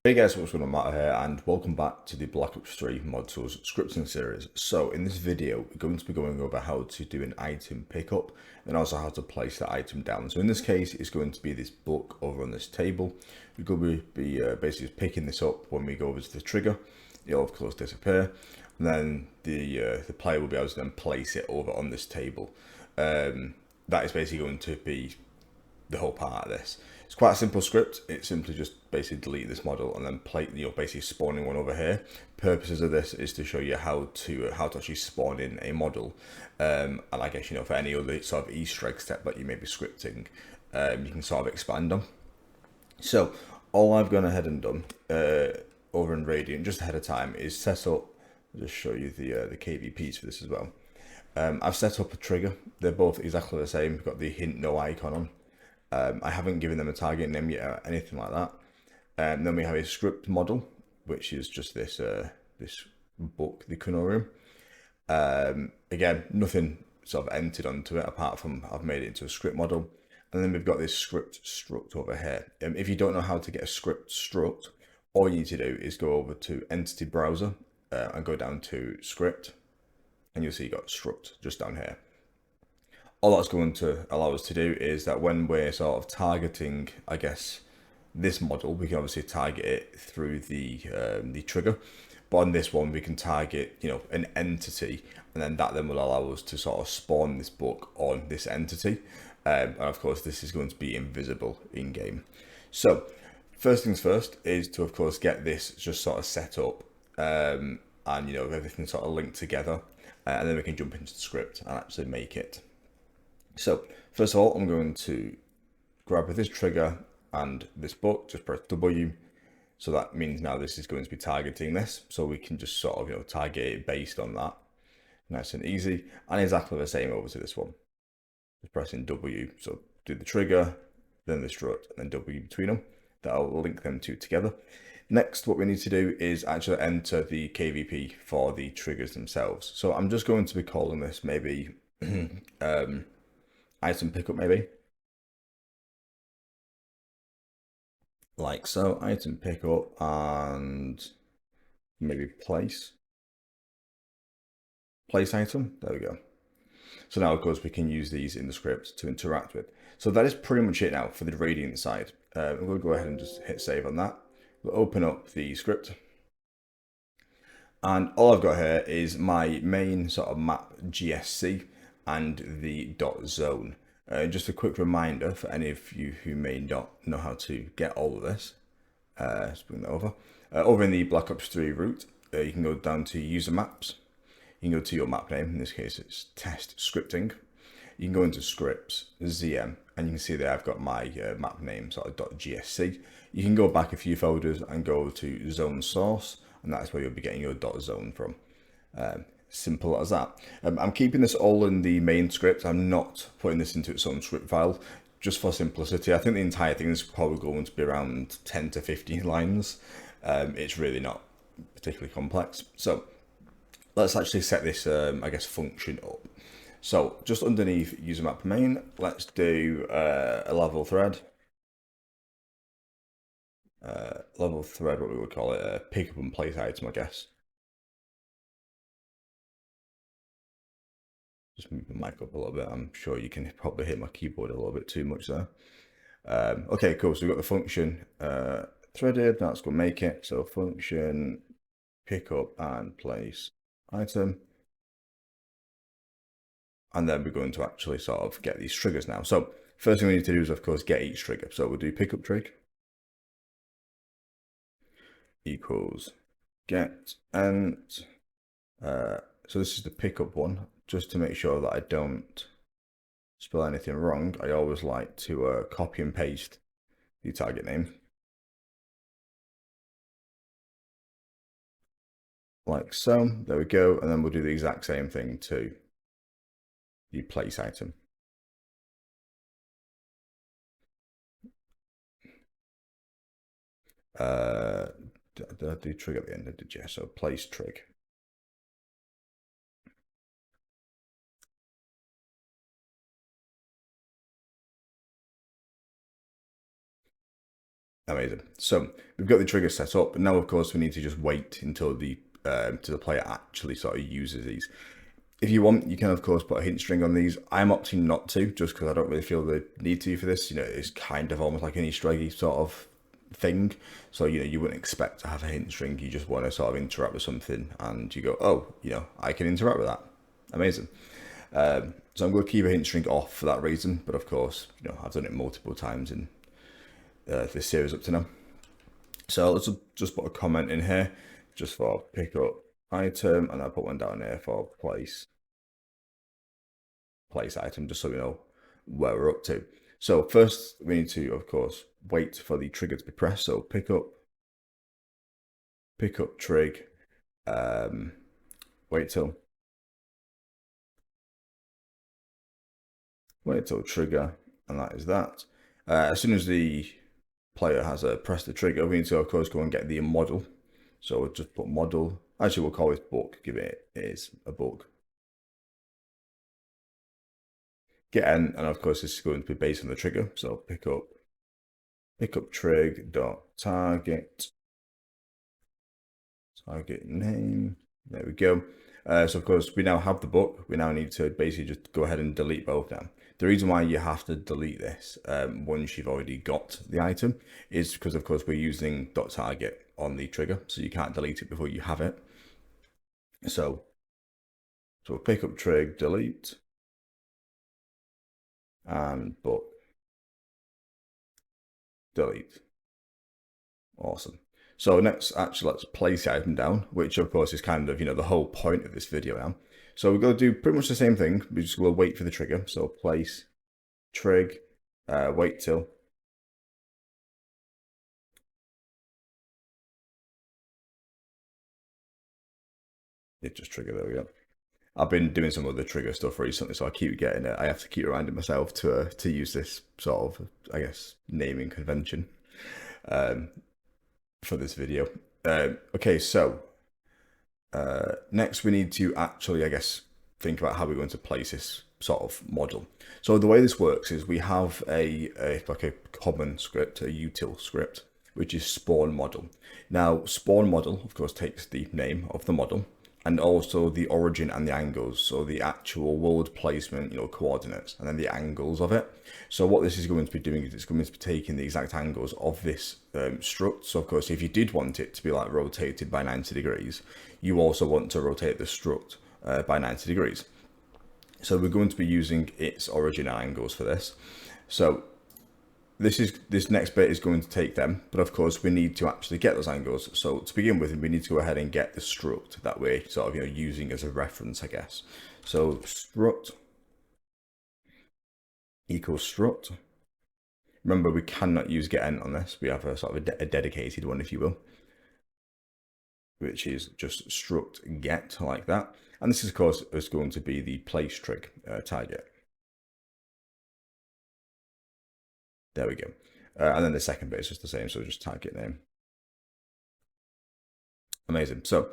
Hey guys, what's going on? Matt here, and welcome back to the Black Ops 3 Mod Tools scripting series. So, in this video, we're going to be going over how to do an item pickup and also how to place that item down. So, in this case, it's going to be this book over on this table. We're going to be basically picking this up when we go over to the trigger. It'll, of course, disappear, and then the player will be able to then place it over on this table. That is basically going to be the whole part of this. It's quite a simple script. It's simply just basically delete this model and then basically spawning one over here. Purposes of this is to show you how to actually spawn in a model, and I guess for any other sort of Easter egg step that you may be scripting, you can sort of expand on. So all I've gone ahead and done over in Radiant just ahead of time is set up. I'll just show you the KVPs for this as well. I've set up a trigger. They're both exactly the same. We've got the hint no icon on. I haven't given them a target name yet or anything like that. Then we have a script model, which is just this this book, the Kunorium. Again, nothing sort of entered onto it apart from I've made it into a script model. And then we've got this script struct over here. If you don't know how to get a script struct, all you need to do is go over to Entity Browser and go down to Script, and you'll see you got struct just down here. All that's going to allow us to do is that when we're sort of targeting, I guess, this model, we can obviously target it through the trigger. But on this one, we can target, an entity, and then that then will allow us to sort of spawn this book on this entity. And of course, this is going to be invisible in game. So, first things first is to, of course, get this just sort of set up, and everything sort of linked together, and then we can jump into the script and actually make it. So first of all, I'm going to grab this trigger and this book, just press W. So that means now this is going to be targeting this. So we can just sort of, target it based on that. Nice and easy. And exactly the same over to this one. Just pressing W. So do the trigger, then the strut, and then W between them. That'll link them two together. Next, what we need to do is actually enter the KVP for the triggers themselves. So I'm just going to be calling this maybe item pickup maybe. Like so, item pickup and maybe place item. There we go. So now, of course, we can use these in the script to interact with. So that is pretty much it now for the Radiant side. I'm going to go ahead and just hit save on that. We'll open up the script. And all I've got here is my main sort of map GSC and the dot zone. Just a quick reminder for any of you who may not know how to get all of this. Let's bring that over. Over in the Black Ops 3 route, you can go down to user maps. You can go to your map name. In this case, it's test scripting. You can go into scripts, ZM, and you can see there I've got my map name, sort of .gsc. You can go back a few folders and go to zone source, and that's where you'll be getting your .zone from. Simple as that. I'm keeping this all in the main script. I'm not putting this into its own script file, just for simplicity. I think the entire thing is probably going to be around 10 to 15 lines. It's really not particularly complex. So let's actually set this, I guess, function up. So just underneath user map main, let's do a level thread. Level thread, what we would call it, a pick up and place item, I guess. Just move the mic up a little bit. I'm sure you can probably hit my keyboard a little bit too much there. Okay, cool. So we've got the function threaded. That's going to make it. So function pick up and place item. And then we're going to actually sort of get these triggers now. So first thing we need to do is, of course, get each trigger. So we'll do pickup trig equals get and so this is the pickup one. Just to make sure that I don't spell anything wrong, I always like to copy and paste the target name. Like so, there we go. And then we'll do the exact same thing to the place item. Did I do trig at the end? I did, yeah. So place trig. Amazing. So we've got the trigger set up, and now of course we need to just wait until the player actually sort of uses these. If you want, you can of course put a hint string on these. I'm opting not to, just because I don't really feel the need to for this. You know, it's kind of almost like an Easter eggy sort of thing. So, you know, you wouldn't expect to have a hint string. You just want to sort of interact with something and you go, oh, you know, I can interact with that. Amazing. So I'm going to keep a hint string off for that reason. But of course, you know, I've done it multiple times in this series up to now. So let's just put a comment in here just for pick up item, and I'll put one down here for place item, just so we know where we're up to. So first we need to, of course, wait for the trigger to be pressed. So pick up trig, wait till trigger, and that is that. As soon as the player has pressed the trigger, we need to of course go and get the model. So we'll just put model. Actually, we'll call this book. Give it is a book. Get n, and of course this is going to be based on the trigger. So pick up trig dot target name. There we go. So of course we now have the book. We now need to basically just go ahead and delete both now. The reason why you have to delete this once you've already got the item is because of course we're using .target on the trigger, so you can't delete it before you have it. So pick up trig, delete, and book, delete. Awesome. So next, actually, let's place the item down, which of course is kind of, you know, the whole point of this video now. So we're going to do pretty much the same thing. We just will wait for the trigger. So place, trig, wait till. It just trigger, there we go. I've been doing some other trigger stuff recently, so I keep getting it. I have to keep reminding myself to use this sort of, I guess, naming convention for this video. Okay, so next we need to actually, I guess, think about how we're going to place this sort of model. So the way this works is we have like a common script, a util script, which is spawn model. Now, spawn model, of course, takes the name of the model and also the origin and the angles, so the actual world placement, you know, coordinates, and then the angles of it. So what this is going to be doing is it's going to be taking the exact angles of this struct. So of course, if you did want it to be like rotated by 90 degrees, you also want to rotate the struct by 90 degrees. So we're going to be using its origin and angles for this. So this next bit is going to take them, but of course we need to actually get those angles. So to begin with, we need to go ahead and get the struct that we're sort of, you know, using as a reference, I guess. So struct equals struct. Remember, we cannot use getEnt on this. We have a sort of a dedicated one, if you will, which is just struct get, like that. And this, of course, is going to be the place trig target. There we go. And then the second bit is just the same, so just target name. Amazing. So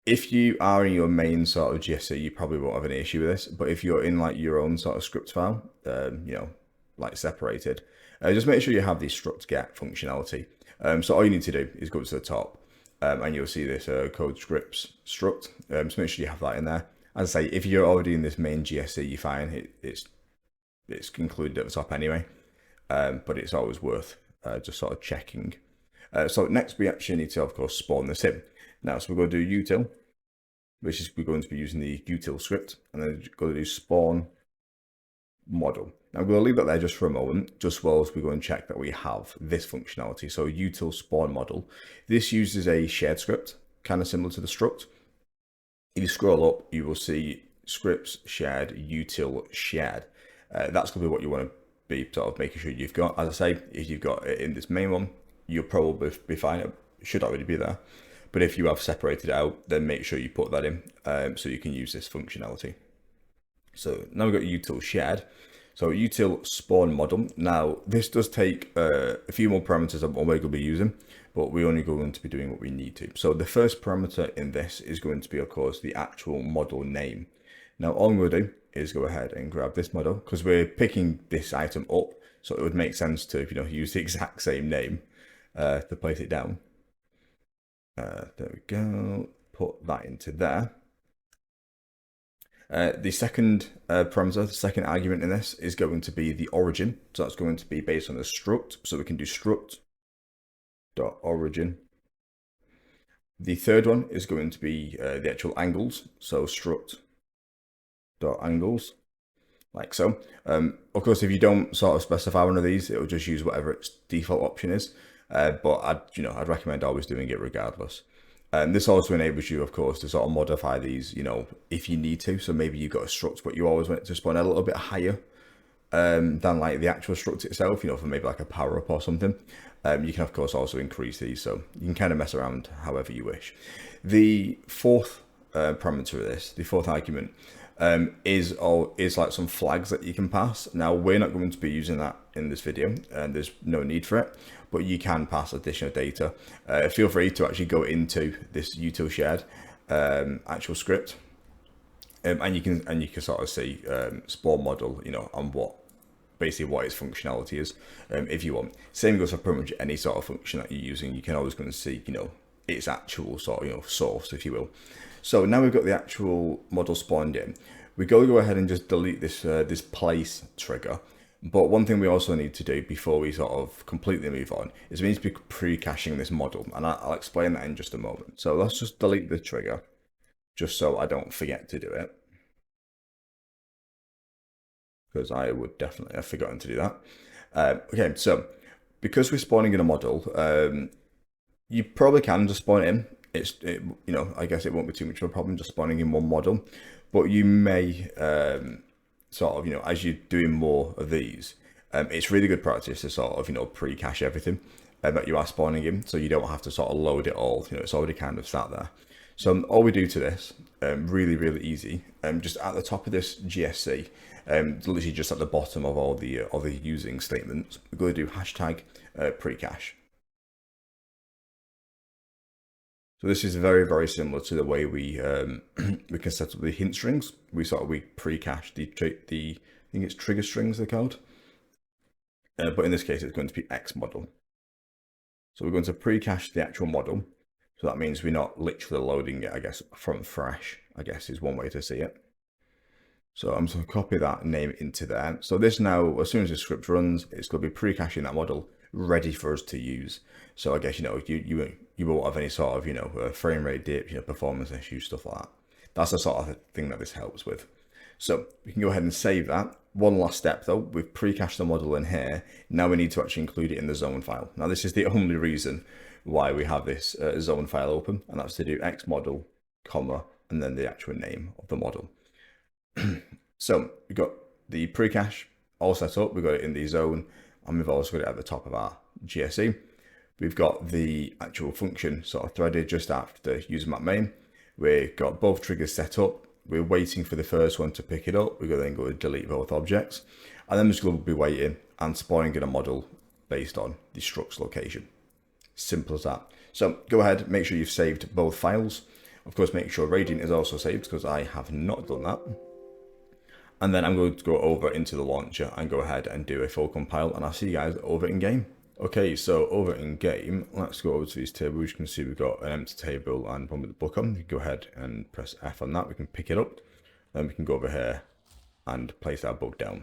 if you are in your main sort of GSC, you probably won't have any issue with this. But if you're in like your own sort of script file, you know, like separated, just make sure you have the struct get functionality. So all you need to do is go to the top and you'll see this code scripts struct. So make sure you have that in there. As I say, if you're already in this main GSC, you're fine. It's included at the top anyway. But it's always worth just sort of checking. So next we actually need to, of course, spawn this in. Now, so we're going to do util, which is we're going to be using the util script, and then we're going to do spawn model. Now we're going to leave that there just for a moment, just whilst we go and check that we have this functionality. So util spawn model. This uses a shared script, kind of similar to the struct. If you scroll up, you will see scripts shared, util shared. That's going to be what you want to be sort of making sure you've got. As I say, if you've got it in this main one, you'll probably be fine. It should already be there. But if you have separated it out, then make sure you put that in so you can use this functionality. So now we've got util shared. So util spawn model. Now this does take a few more parameters than what we're going to be using, but we're only going to be doing what we need to. So the first parameter in this is going to be, of course, the actual model name. Now all I'm going to do is go ahead and grab this model because we're picking this item up So it would make sense to, use the exact same name to place it down. There we go. Put that into there. The second parameter, the second argument in this is going to be the origin. So that's going to be based on the struct. So we can do struct.origin. The third one is going to be the actual angles. So struct.angles, like so. Of course, if you don't sort of specify one of these, it will just use whatever its default option is. But I'd recommend always doing it regardless. This also enables you, of course, to sort of modify these, if you need to. So maybe you've got a struct, but you always want it to spawn a little bit higher than like the actual struct itself, for maybe like a power up or something. You can, of course, also increase these. So you can kind of mess around however you wish. The fourth parameter of this, the fourth argument, is like some flags that you can pass. Now, we're not going to be using that in this video, and there's no need for it, but you can pass additional data. Feel free to actually go into this util shared actual script, and you can sort of see spawn model, on what its functionality is, if you want. Same goes for pretty much any sort of function that you're using. You can always go and see, its actual sort of, source, if you will. So now we've got the actual model spawned in. We go ahead and just delete this this place trigger. But one thing we also need to do before we sort of completely move on is we need to be pre-caching this model, and I'll explain that in just a moment. So let's just delete the trigger, just so I don't forget to do it, because I would definitely have forgotten to do that. Okay, so because we're spawning in a model, you probably can just spawn it in. I guess it won't be too much of a problem just spawning in one model, but you may sort of, as you're doing more of these, it's really good practice to sort of, pre-cache everything that you are spawning in, so you don't have to sort of load it all. It's already kind of sat there. So all we do to this, really easy, just at the top of this GSC, literally just at the bottom of all the using statements, we're going to do hashtag pre-cache. So this is very similar to the way we we can set up the hint strings. We pre-cache the I think it's trigger strings they're called, but in this case it's going to be X model. So we're going to pre-cache the actual model. So that means we're not literally loading it, I guess, from fresh, I guess is one way to see it. So I'm just going to copy that name into there. So this now, as soon as the script runs, it's going to be pre-caching that model, ready for us to use. So I guess, you won't have any sort of, frame rate dip, performance issues, stuff like that. That's the sort of thing that this helps with. So we can go ahead and save that. One last step though, we've pre-cached the model in here. Now we need to actually include it in the zone file. Now this is the only reason why we have this zone file open, and that's to do X model, comma, and then the actual name of the model. So we've got the pre-cache all set up, we've got it in the zone, and we've also got it at the top of our GSE. We've got the actual function sort of threaded just after user map main. We've got both triggers set up. We're waiting for the first one to pick it up. We're going to then go delete both objects. And then we're just going to be waiting and spawning in a model based on the struct's location. Simple as that. So go ahead, make sure you've saved both files. Of course, make sure Radiant is also saved because I have not done that. And then I'm going to go over into the launcher and go ahead and do a full compile, and I'll see you guys over in game. Okay, so over in game, let's go over to these tables. You can see we've got an empty table and one with the book on. You can go ahead and press F on that. We can pick it up. Then we can go over here and place our book down.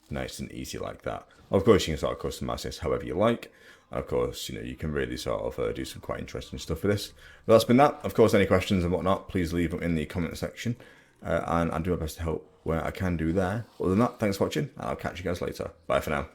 Nice and easy like that. Of course, you can sort of customize this however you like. And of course, you can really sort of do some quite interesting stuff with this. But that's been that. Of course, any questions and whatnot, please leave them in the comment section. And I'll do my best to help where I can do there. Other than that, thanks for watching, and I'll catch you guys later. Bye for now.